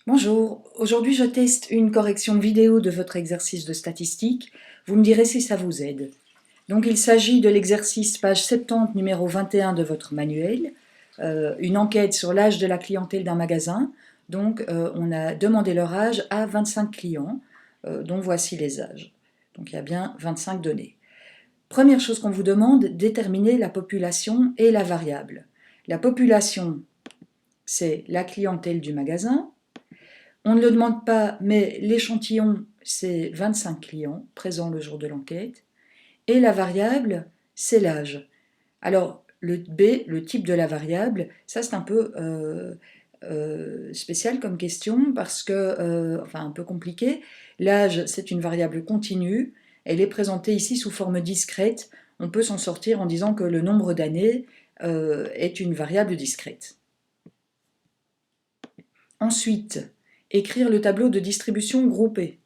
Bonjour, aujourd'hui je teste une correction vidéo de votre exercice de statistique. Vous me direz si ça vous aide. Donc il s'agit de l'exercice page 70 numéro 21 de votre manuel, une enquête sur l'âge de la clientèle d'un magasin. Donc on a demandé leur âge à 25 clients, dont voici les âges. Donc il y a bien 25 données. Première chose qu'on vous demande, déterminer la population et la variable. La population, c'est la clientèle du magasin. On ne le demande pas, mais l'échantillon, c'est 25 clients présents le jour de l'enquête. Et la variable, c'est l'âge. Alors, le B, le type de la variable, ça c'est un peu spécial comme question parce que, enfin un peu compliqué. L'âge, c'est une variable continue. Elle est présentée ici sous forme discrète. On peut s'en sortir en disant que le nombre d'années est une variable discrète. Ensuite, écrire le tableau de distribution groupé.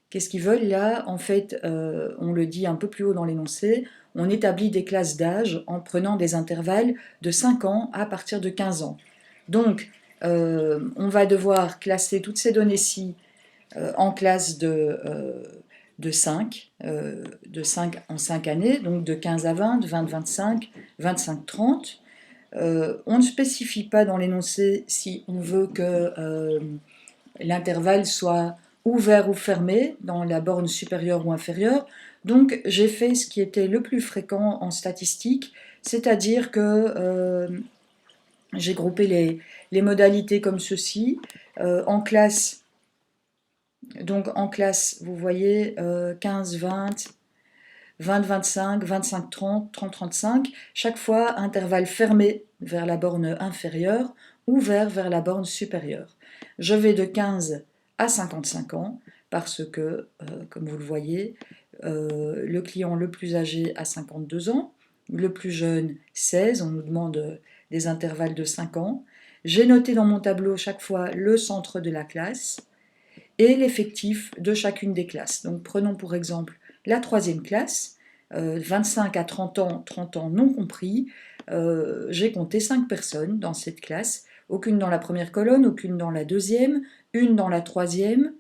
Qu'est-ce qu'ils veulent là? En fait, on le dit un peu plus haut dans l'énoncé, on établit des classes d'âge en prenant des intervalles de 5 ans à partir de 15 ans. Donc, on va devoir classer toutes ces données-ci en classes de 5, en 5 années, donc de 15 à 20, 20 25, 25 30. On ne spécifie pas dans l'énoncé si on veut que l'intervalle soit ouvert ou fermé dans la borne supérieure ou inférieure. Donc j'ai fait ce qui était le plus fréquent en statistique, c'est-à-dire que j'ai groupé les modalités comme ceci. En classe, donc en classe, vous voyez 15, 20, 20, 25, 25, 30, 30, 35. Chaque fois, intervalle fermé vers la borne inférieure, ouvert vers la borne supérieure. Je vais de 15 à 55 ans parce que, comme vous le voyez, le client le plus âgé a 52 ans, le plus jeune 16, on nous demande des intervalles de 5 ans. J'ai noté dans mon tableau chaque fois le centre de la classe et l'effectif de chacune des classes. Donc prenons pour exemple la troisième classe, 25 à 30 ans non compris. J'ai compté 5 personnes dans cette classe, aucune dans la première colonne, aucune dans la deuxième, une dans la troisième,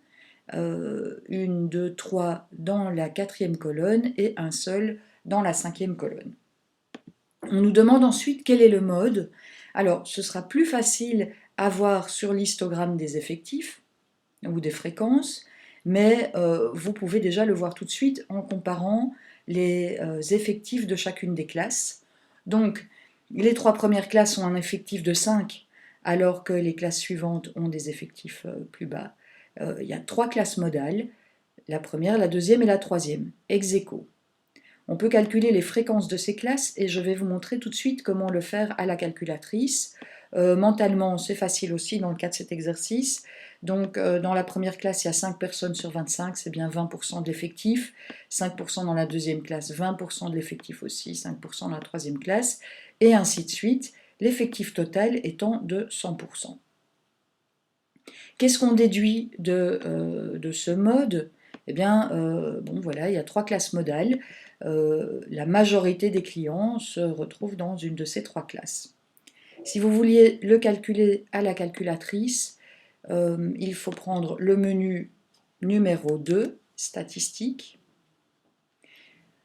une, deux, trois dans la quatrième colonne et un seul dans la cinquième colonne. On nous demande ensuite quel est le mode. Alors, ce sera plus facile à voir sur l'histogramme des effectifs ou des fréquences, mais vous pouvez déjà le voir tout de suite en comparant les effectifs de chacune des classes. Donc, les 3 premières classes ont un effectif de 5, alors que les classes suivantes ont des effectifs plus bas. Il y a 3 classes modales, la première, la deuxième et la troisième, ex aequo. On peut calculer les fréquences de ces classes et je vais vous montrer tout de suite comment le faire à la calculatrice. Mentalement, c'est facile aussi dans le cas de cet exercice. Donc, dans la première classe, il y a 5 personnes sur 25, c'est bien 20% de l'effectif. 5% dans la deuxième classe, 20% de l'effectif aussi, 5% dans la troisième classe, et ainsi de suite, l'effectif total étant de 100%. Qu'est-ce qu'on déduit de ce mode? Eh bien, bon, voilà, il y a 3 classes modales. La majorité des clients se retrouvent dans une de ces 3 classes. Si vous vouliez le calculer à la calculatrice, il faut prendre le menu numéro 2, statistique.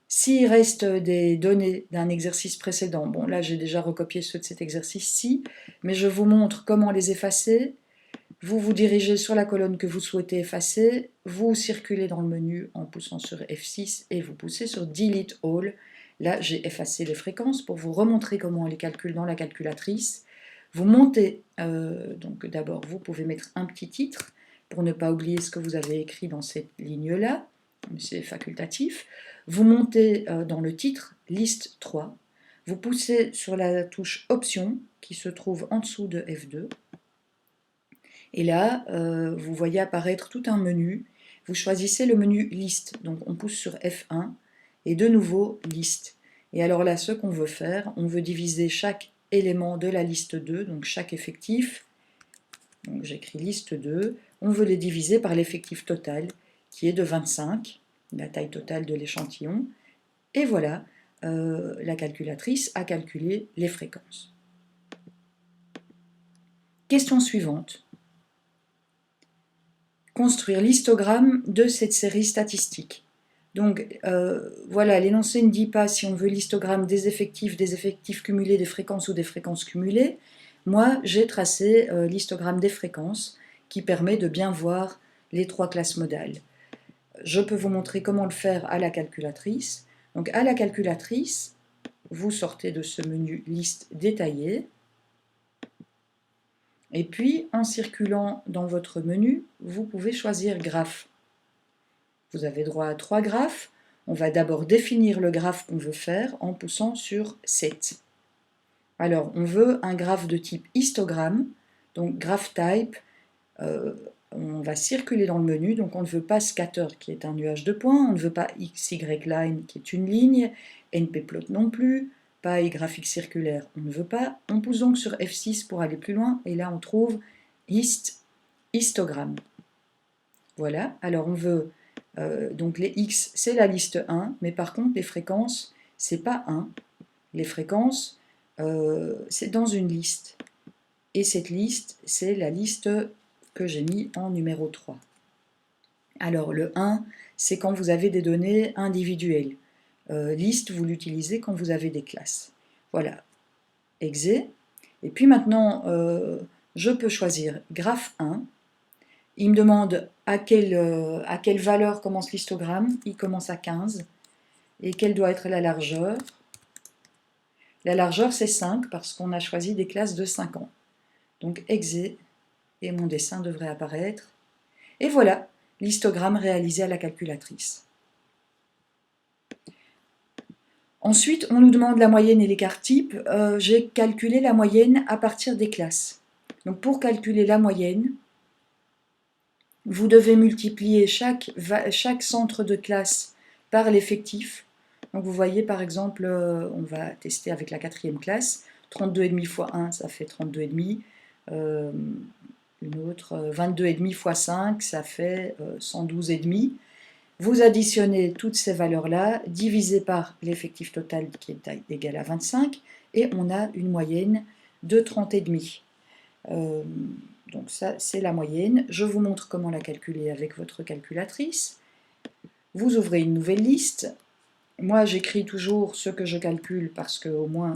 S'il reste des données d'un exercice précédent, bon là j'ai déjà recopié ceux de cet exercice-ci, mais je vous montre comment les effacer. Vous vous dirigez sur la colonne que vous souhaitez effacer, vous circulez dans le menu en poussant sur F6 et vous poussez sur Delete All. Là, j'ai effacé les fréquences pour vous remontrer comment on les calcule dans la calculatrice. Vous montez, donc d'abord, vous pouvez mettre un petit titre pour ne pas oublier ce que vous avez écrit dans cette ligne-là, c'est facultatif. Vous montez dans le titre Liste 3, vous poussez sur la touche Option qui se trouve en dessous de F2. Et là, vous voyez apparaître tout un menu. Vous choisissez le menu Liste. Donc on pousse sur F1 et de nouveau Liste. Et alors là, ce qu'on veut faire, on veut diviser chaque élément de la liste 2, donc chaque effectif. Donc j'écris liste 2. On veut les diviser par l'effectif total qui est de 25, la taille totale de l'échantillon. Et voilà, la calculatrice a calculé les fréquences. Question suivante. construire l'histogramme de cette série statistique. Donc voilà, l'énoncé ne dit pas si on veut l'histogramme des effectifs cumulés, des fréquences ou des fréquences cumulées. Moi, j'ai tracé l'histogramme des fréquences qui permet de bien voir les trois classes modales. Je peux vous montrer comment le faire à la calculatrice. Donc à la calculatrice, vous sortez de ce menu liste détaillée. Et puis, en circulant dans votre menu, vous pouvez choisir graphe. Vous avez droit à 3 graphes. On va d'abord définir le graphe qu'on veut faire en poussant sur 7. Alors, on veut un graphe de type histogramme, donc graph type. On va circuler dans le menu, donc on ne veut pas scatter qui est un nuage de points, on ne veut pas XY-line qui est une ligne, NP-plot non plus, paille graphique circulaire, on ne veut pas. On pousse donc sur F6 pour aller plus loin, et là on trouve histogramme. Voilà, alors on veut, donc les X c'est la liste 1, mais par contre les fréquences, c'est pas 1. Les fréquences, c'est dans une liste. Et cette liste, c'est la liste que j'ai mis en numéro 3. Alors le 1, c'est quand vous avez des données individuelles. Liste, vous l'utilisez quand vous avez des classes. Voilà, exe. Et puis maintenant, je peux choisir graphe 1. Il me demande à quelle valeur commence l'histogramme. Il commence à 15. Et quelle doit être la largeur? La largeur, c'est 5 parce qu'on a choisi des classes de 5 ans. Donc exe, et mon dessin devrait apparaître. Et voilà, l'histogramme réalisé à la calculatrice. Ensuite, on nous demande la moyenne et l'écart type. J'ai calculé la moyenne à partir des classes. Donc pour calculer la moyenne, vous devez multiplier chaque centre de classe par l'effectif. Donc vous voyez par exemple, on va tester avec la 4e classe, 32,5 fois 1, ça fait 32,5. Une autre, 22,5 fois 5, ça fait 112,5. Vous additionnez toutes ces valeurs-là, divisé par l'effectif total qui est égal à 25, et on a une moyenne de 30,5. Donc ça, c'est la moyenne. Je vous montre comment la calculer avec votre calculatrice. Vous ouvrez une nouvelle liste. Moi, j'écris toujours ce que je calcule parce qu'au moins,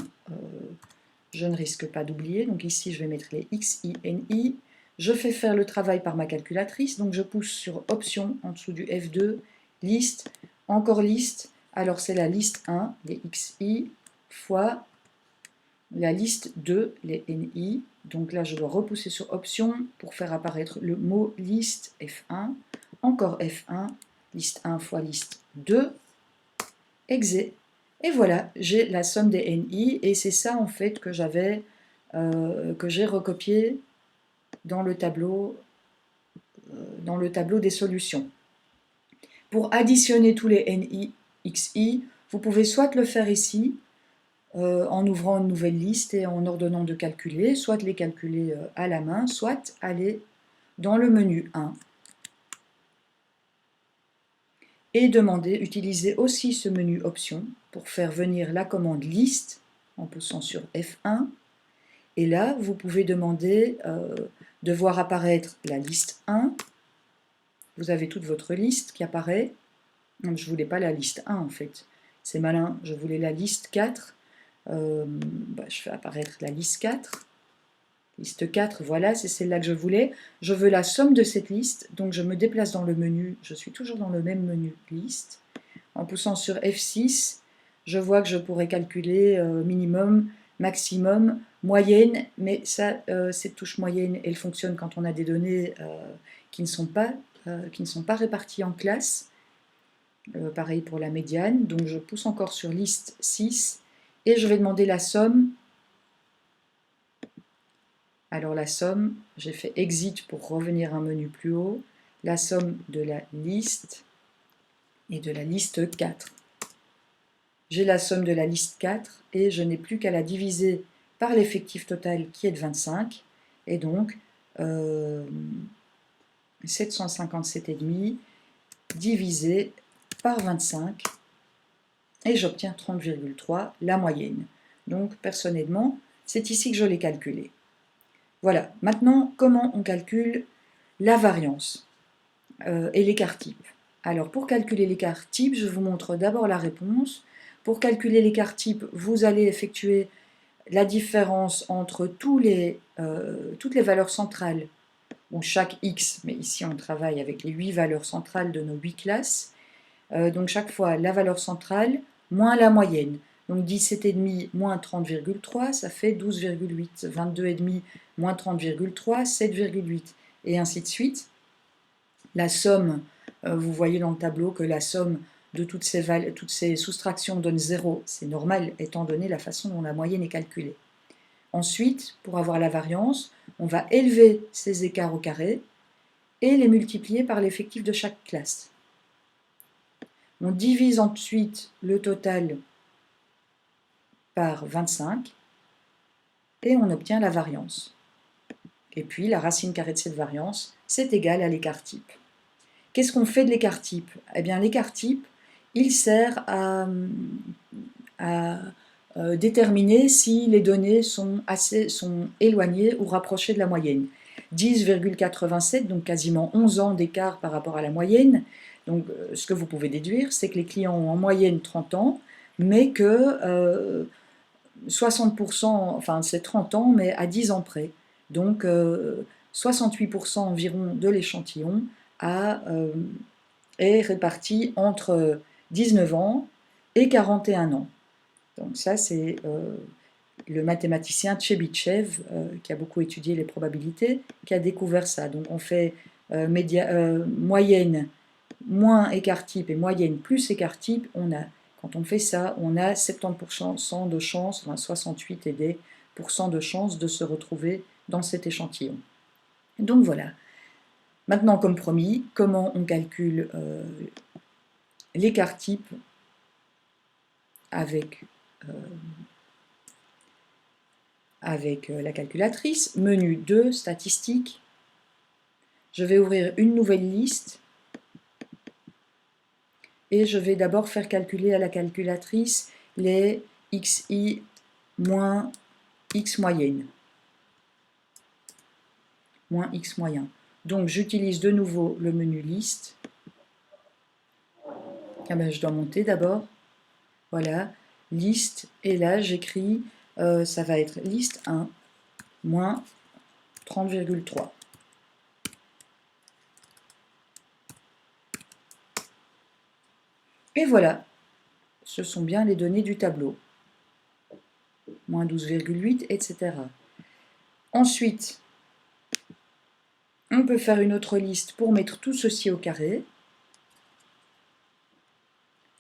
je ne risque pas d'oublier. Donc ici, je vais mettre les X, I, N, I. Je fais faire le travail par ma calculatrice. Donc je pousse sur Option en dessous du F2, liste, encore liste. Alors c'est la liste 1, les XI, fois la liste 2, les NI. Donc là, je dois repousser sur Option pour faire apparaître le mot liste F1. Encore F1, liste 1 fois liste 2, exe. Et voilà, j'ai la somme des NI, et c'est ça en fait que j'ai recopié dans le tableau des solutions. Pour additionner tous les NI, XI, vous pouvez soit le faire ici, en ouvrant une nouvelle liste et en ordonnant de calculer, soit les calculer à la main, soit aller dans le menu 1 et utiliser aussi ce menu option pour faire venir la commande liste en poussant sur F1. Et là, vous pouvez demander de voir apparaître la liste 1. Vous avez toute votre liste qui apparaît. Donc, je ne voulais pas la liste 1 en fait. C'est malin, je voulais la liste 4. Je fais apparaître la liste 4. Liste 4, voilà, c'est celle-là que je voulais. Je veux la somme de cette liste, donc je me déplace dans le menu. Je suis toujours dans le même menu liste. En poussant sur F6, je vois que je pourrais calculer minimum, maximum, moyenne, mais ça, cette touche moyenne, elle fonctionne quand on a des données qui ne sont pas réparties en classes. Pareil pour la médiane, donc je pousse encore sur liste 6 et je vais demander la somme. Alors la somme, j'ai fait exit pour revenir un menu plus haut, la somme de la liste et de la liste 4. J'ai la somme de la liste 4 et je n'ai plus qu'à la diviser par l'effectif total qui est de 25, et donc 757,5 divisé par 25, et j'obtiens 30,3, la moyenne. Donc personnellement, c'est ici que je l'ai calculé. Voilà, maintenant comment on calcule la variance. et l'écart type. Alors pour calculer l'écart type, je vous montre d'abord la réponse. Pour calculer l'écart type, vous allez effectuer la différence entre toutes les valeurs centrales, ou chaque x, mais ici on travaille avec les 8 valeurs centrales de nos 8 classes. Donc chaque fois la valeur centrale moins la moyenne. Donc 17,5 moins 30,3, ça fait 12,8. 22,5 moins 30,3, 7,8. Et ainsi de suite. La somme, vous voyez dans le tableau que la somme de toutes ces soustractions donne 0. C'est normal étant donné la façon dont la moyenne est calculée. Ensuite, pour avoir la variance, on va élever ces écarts au carré et les multiplier par l'effectif de chaque classe. On divise ensuite le total par 25 et on obtient la variance. Et puis la racine carrée de cette variance, c'est égal à l'écart type. Qu'est-ce qu'on fait de l'écart type? Eh bien l'écart type, il sert à déterminer si les données sont éloignées ou rapprochées de la moyenne. 10,87, donc quasiment 11 ans d'écart par rapport à la moyenne. Donc ce que vous pouvez déduire, c'est que les clients ont en moyenne 30 ans, mais que 60%, enfin c'est 30 ans, mais à 10 ans près. Donc 68% environ de l'échantillon est réparti entre 19 ans et 41 ans. Donc ça, c'est le mathématicien Tchebychev, qui a beaucoup étudié les probabilités, qui a découvert ça. Donc on fait moyenne moins écart type et moyenne plus écart type. Quand on fait ça, on a 70% de chance, enfin 68 et des % de chance de se retrouver dans cet échantillon. Donc voilà. Maintenant, comme promis, comment on calcule l'écart type avec la calculatrice. Menu 2, statistiques. Je vais ouvrir une nouvelle liste et je vais d'abord faire calculer à la calculatrice les xi moins x moyenne. Moins x moyen. Donc j'utilise de nouveau le menu liste. Ah ben, je dois monter d'abord. Voilà, liste, et là j'écris, ça va être liste 1, moins 30,3. Et voilà, ce sont bien les données du tableau. Moins 12,8, etc. Ensuite, on peut faire une autre liste pour mettre tout ceci au carré.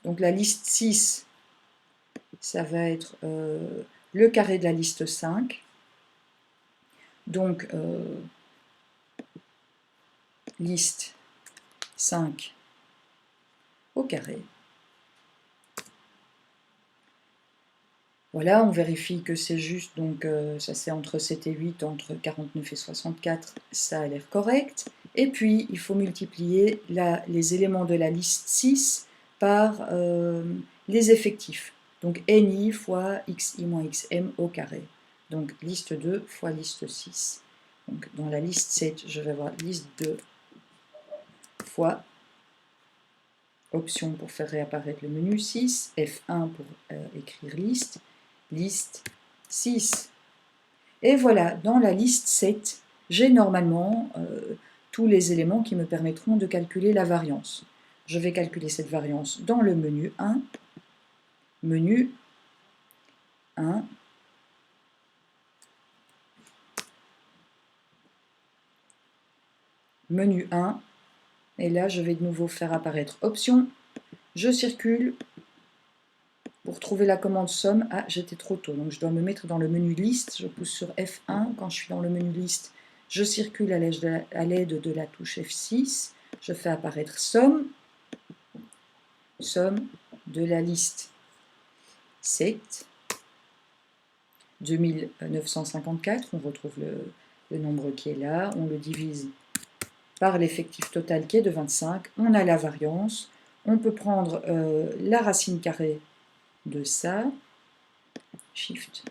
Donc la liste 6, ça va être le carré de la liste 5. Donc, liste 5 au carré. Voilà, on vérifie que c'est juste, donc ça c'est entre 7 et 8, entre 49 et 64, ça a l'air correct. Et puis, il faut multiplier les éléments de la liste 6 par les effectifs. Donc, ni fois xi moins xm au carré. Donc, liste 2 fois liste 6. Donc, dans la liste 7, je vais avoir liste 2 fois option pour faire réapparaître le menu 6, F1 pour écrire liste 6. Et voilà, dans la liste 7, j'ai normalement tous les éléments qui me permettront de calculer la variance. Je vais calculer cette variance dans le menu 1, menu 1, menu 1, et là je vais de nouveau faire apparaître option, je circule. Pour trouver la commande somme, j'étais trop tôt, donc je dois me mettre dans le menu liste, je pousse sur F1, quand je suis dans le menu liste, je circule à l'aide de la touche F6, je fais apparaître somme de la liste 7, 2954, on retrouve le nombre qui est là, on le divise par l'effectif total qui est de 25, on a la variance, on peut prendre la racine carrée de ça, Shift